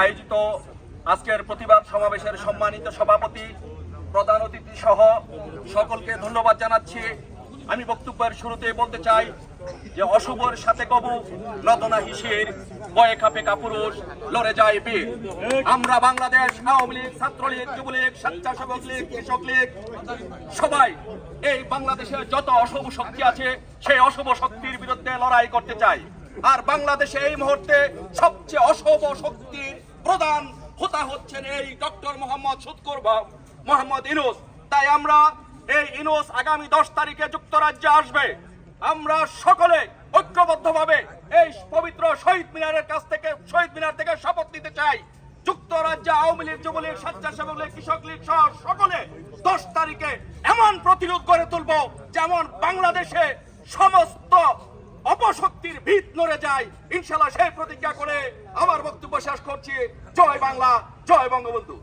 আয়োজিত আজকের প্রতিবাদ সমাবেশের সম্মানিত সভাপতি, প্রধান অতিথি সহ সকলকে ধন্যবাদ জানাচ্ছি। আমি বক্তব্যের শুরুতে বলতে চাই যে অশুভর সাথে কবু নদনা হিসের বয়ে খাপে কাপুরুষ লড়ে যায় বীর। আমরা বাংলাদেশ আওয়ামী লীগ, ছাত্রলীগ, যুবলীগ, স্বেচ্ছাসেবক লীগ, কৃষক লীগ সবাই এই বাংলাদেশের যত অশুভ শক্তি আছে সেই অশুভ শক্তির বিরুদ্ধে লড়াই করতে চাই। আর বাংলাদেশে এই মুহূর্তে সবচেয়ে অশুভ শক্তির প্রধান হোতা হচ্ছেন এই ডক্টর মোহাম্মদ ইউনূস। তাই আমরা এই ইউনূস আগামী 10 তারিখে যুক্তরাজ্যে আসবে। আমরা সকলে ঐক্যবদ্ধভাবে এই পবিত্র শহীদ মিনার থেকে শপথ নিতে চাই। যুক্তরাজ্যে আওয়ামী লীগ, যুবলীগ, স্বেচ্ছাসেবক লীগ, কৃষক লীগ সহ সকলে 10 তারিখে এমন প্রতিরোধ গড়ে তুলব যেমন বাংলাদেশে সমস্ত অপশক্তির ভিত নড়ে যায়। ইনশাআল্লাহ সেই প্রতিজ্ঞা করে আমার বক্তব্য শেষ করছি। জয় বাংলা, জয় বঙ্গবন্ধু।